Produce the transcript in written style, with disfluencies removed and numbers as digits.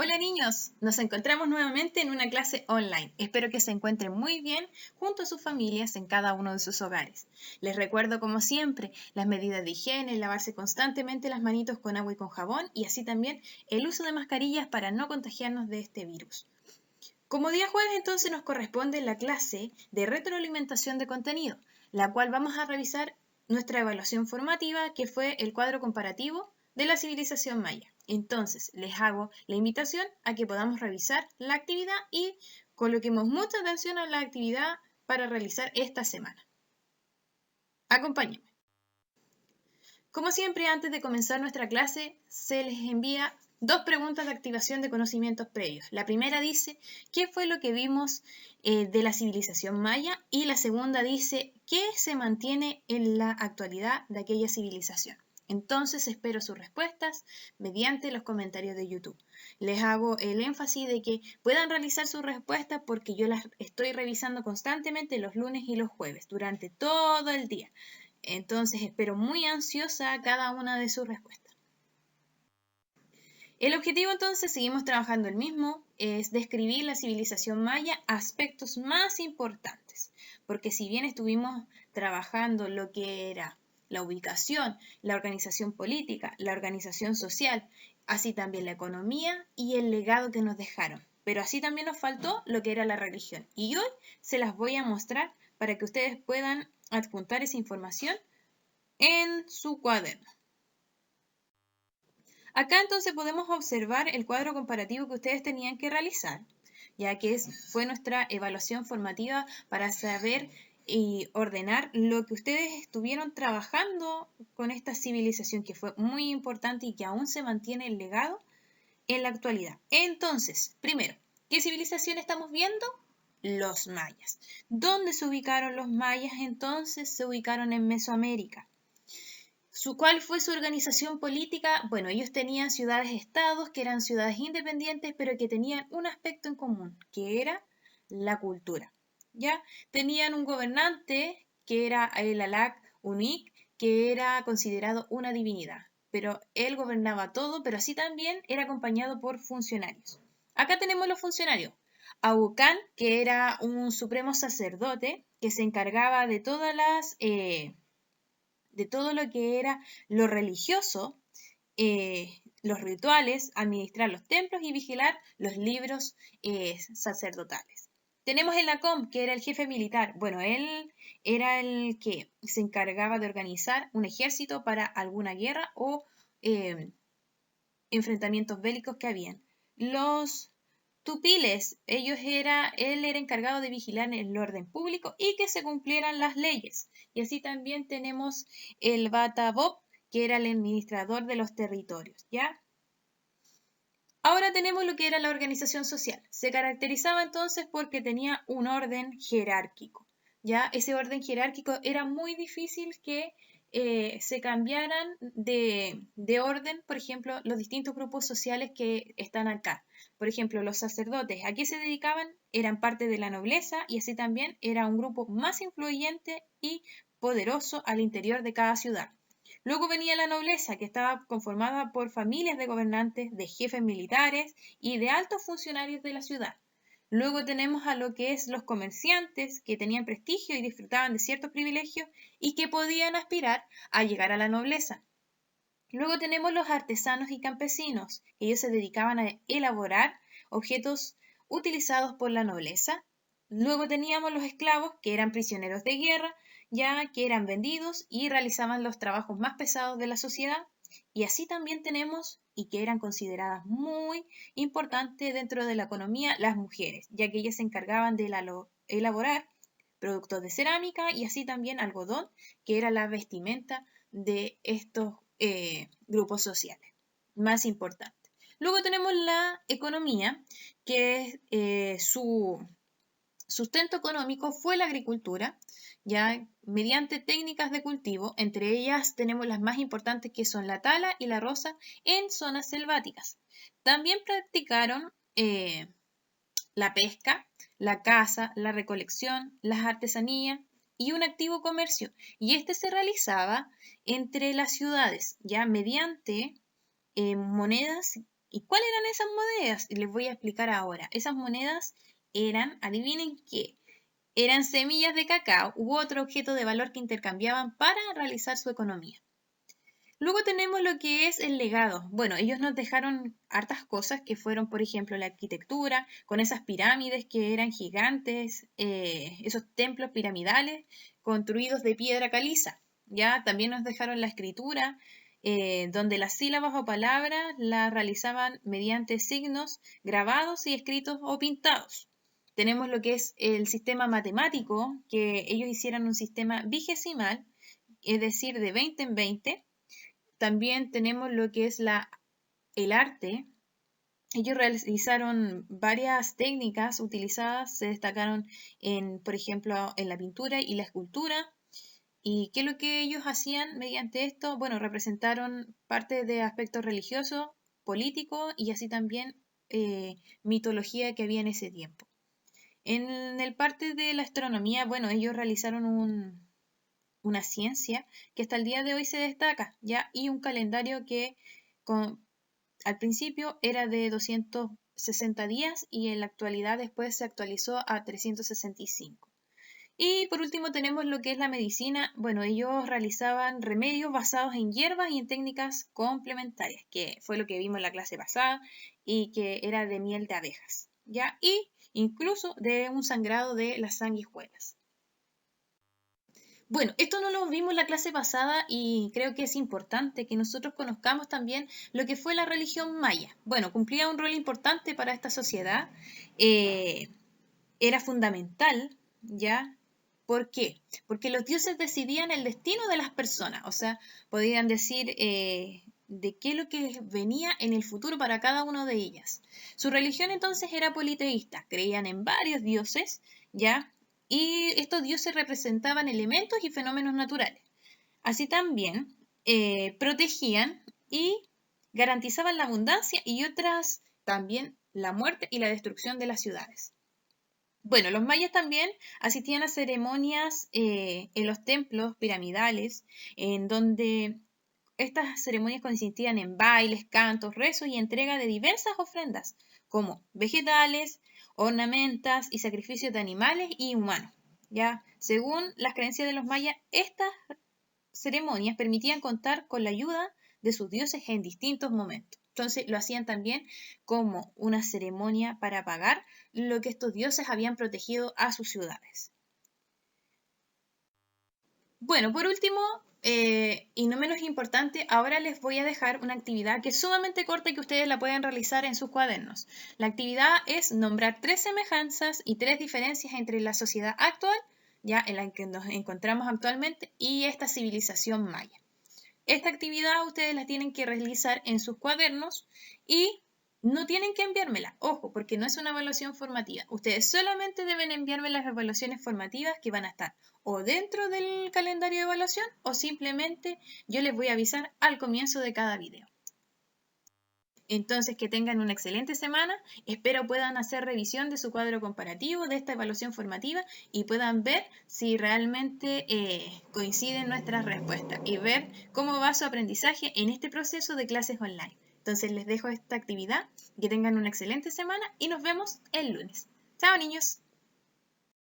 Hola niños, nos encontramos nuevamente en una clase online. Espero que se encuentren muy bien junto a sus familias en cada uno de sus hogares. Les recuerdo como siempre las medidas de higiene, lavarse constantemente las manitos con agua y con jabón y así también el uso de mascarillas para no contagiarnos de este virus. Como día jueves entonces nos corresponde la clase de retroalimentación de contenido, la cual vamos a revisar nuestra evaluación formativa que fue el cuadro comparativo de la civilización maya. Entonces les hago la invitación a que podamos revisar la actividad y coloquemos mucha atención a la actividad para realizar esta semana. Acompáñenme. Como siempre, antes de comenzar nuestra clase, se les envía dos preguntas de activación de conocimientos previos. La primera dice, ¿qué fue lo que vimos de la civilización maya? Y la segunda dice, ¿qué se mantiene en la actualidad de aquella civilización? Entonces espero sus respuestas mediante los comentarios de YouTube. Les hago el énfasis de que puedan realizar sus respuestas porque yo las estoy revisando constantemente los lunes y los jueves durante todo el día. Entonces espero muy ansiosa cada una de sus respuestas. El objetivo entonces, seguimos trabajando el mismo, es describir la civilización maya, aspectos más importantes, porque si bien estuvimos trabajando lo que era la ubicación, la organización política, la organización social, así también la economía y el legado que nos dejaron, pero así también nos faltó lo que era la religión. Y hoy se las voy a mostrar para que ustedes puedan adjuntar esa información en su cuaderno. Acá entonces podemos observar el cuadro comparativo que ustedes tenían que realizar, ya que fue nuestra evaluación formativa para saber y ordenar lo que ustedes estuvieron trabajando con esta civilización, que fue muy importante y que aún se mantiene el legado en la actualidad. Entonces, primero, ¿qué civilización estamos viendo? Los mayas. ¿Dónde se ubicaron los mayas entonces? Se ubicaron en Mesoamérica. ¿Cuál fue su organización política? Bueno, ellos tenían ciudades-estados que eran ciudades independientes, pero que tenían un aspecto en común, que era la cultura. ¿Ya? Tenían un gobernante que era el Alak Unik, que era considerado una divinidad, pero él gobernaba todo, pero así también era acompañado por funcionarios. Acá tenemos los funcionarios. Aucán, que era un supremo sacerdote que se encargaba de todas las de todo lo que era lo religioso, los rituales, administrar los templos y vigilar los libros sacerdotales. Tenemos el Lacom, que era el jefe militar. Bueno, él era el que se encargaba de organizar un ejército para alguna guerra o enfrentamientos bélicos que habían. Los tupiles, él era encargado de vigilar el orden público y que se cumplieran las leyes. Y así también tenemos el Batabob, que era el administrador de los territorios, ¿ya? Ahora tenemos lo que era la organización social. Se caracterizaba entonces porque tenía un orden jerárquico, ¿ya? Ese orden jerárquico era muy difícil que se cambiaran de orden, por ejemplo, los distintos grupos sociales que están acá. Por ejemplo, los sacerdotes, ¿a qué se dedicaban? Eran parte de la nobleza y así también era un grupo más influyente y poderoso al interior de cada ciudad. Luego venía la nobleza, que estaba conformada por familias de gobernantes, de jefes militares y de altos funcionarios de la ciudad. Luego tenemos a lo que es los comerciantes, que tenían prestigio y disfrutaban de ciertos privilegios y que podían aspirar a llegar a la nobleza. Luego tenemos los artesanos y campesinos, que ellos se dedicaban a elaborar objetos utilizados por la nobleza. Luego teníamos los esclavos, que eran prisioneros de guerra, ya que eran vendidos y realizaban los trabajos más pesados de la sociedad. Y así también tenemos, y que eran consideradas muy importantes dentro de la economía, las mujeres, ya que ellas se encargaban de elaborar productos de cerámica y así también algodón, que era la vestimenta de estos grupos sociales más importantes. Luego tenemos la economía, que su sustento económico fue la agricultura, ya mediante técnicas de cultivo, entre ellas tenemos las más importantes que son la tala y la roza en zonas selváticas. También practicaron la pesca, la caza, la recolección, las artesanías y un activo comercio. Y este se realizaba entre las ciudades, ya mediante monedas ¿Y cuáles eran esas monedas? Les voy a explicar ahora. Esas monedas eran, adivinen qué, eran semillas de cacao u otro objeto de valor que intercambiaban para realizar su economía. Luego tenemos lo que es el legado. Bueno, ellos nos dejaron hartas cosas que fueron, por ejemplo, la arquitectura, con esas pirámides que eran gigantes, esos templos piramidales construidos de piedra caliza. Ya también nos dejaron la escritura, donde las sílabas o palabras las realizaban mediante signos grabados y escritos o pintados. Tenemos lo que es el sistema matemático, que ellos hicieron un sistema vigesimal, es decir, de 20 en 20. También tenemos lo que es el arte. Ellos realizaron varias técnicas utilizadas, se destacaron por ejemplo, en la pintura y la escultura. ¿Y qué es lo que ellos hacían mediante esto? Bueno, representaron parte de aspectos religiosos, políticos y así también mitología que había en ese tiempo. En el parte de la astronomía, bueno, ellos realizaron una ciencia que hasta el día de hoy se destaca, ¿ya? Y un calendario que al principio era de 260 días y en la actualidad después se actualizó a 365. Y por último tenemos lo que es la medicina. Bueno, ellos realizaban remedios basados en hierbas y en técnicas complementarias, que fue lo que vimos en la clase pasada y que era de miel de abejas, ¿ya? Y incluso de un sangrado de las sanguijuelas. Bueno, esto no lo vimos en la clase pasada y creo que es importante que nosotros conozcamos también lo que fue la religión maya. Bueno, cumplía un rol importante para esta sociedad, era fundamental, ¿ya? ¿Por qué? Porque los dioses decidían el destino de las personas, o sea, podían decir de qué es lo que venía en el futuro para cada una de ellas. Su religión entonces era politeísta, creían en varios dioses, ¿ya? Y estos dioses representaban elementos y fenómenos naturales. Así también protegían y garantizaban la abundancia y otras también la muerte y la destrucción de las ciudades. Bueno, los mayas también asistían a ceremonias en los templos piramidales, en donde estas ceremonias consistían en bailes, cantos, rezos y entrega de diversas ofrendas, como vegetales, ornamentas y sacrificios de animales y humanos. Ya, según las creencias de los mayas, estas ceremonias permitían contar con la ayuda de sus dioses en distintos momentos. Entonces lo hacían también como una ceremonia para pagar lo que estos dioses habían protegido a sus ciudades. Bueno, por último, y no menos importante, ahora les voy a dejar una actividad que es sumamente corta y que ustedes la pueden realizar en sus cuadernos. La actividad es nombrar 3 semejanzas y 3 diferencias entre la sociedad actual, ya en la que nos encontramos actualmente, y esta civilización maya. Esta actividad ustedes la tienen que realizar en sus cuadernos y no tienen que enviármela, ojo, porque no es una evaluación formativa. Ustedes solamente deben enviarme las evaluaciones formativas que van a estar o dentro del calendario de evaluación o simplemente yo les voy a avisar al comienzo de cada video. Entonces, que tengan una excelente semana. Espero puedan hacer revisión de su cuadro comparativo, de esta evaluación formativa y puedan ver si realmente coinciden nuestras respuestas y ver cómo va su aprendizaje en este proceso de clases online. Entonces, les dejo esta actividad. Que tengan una excelente semana y nos vemos el lunes. ¡Chao, niños!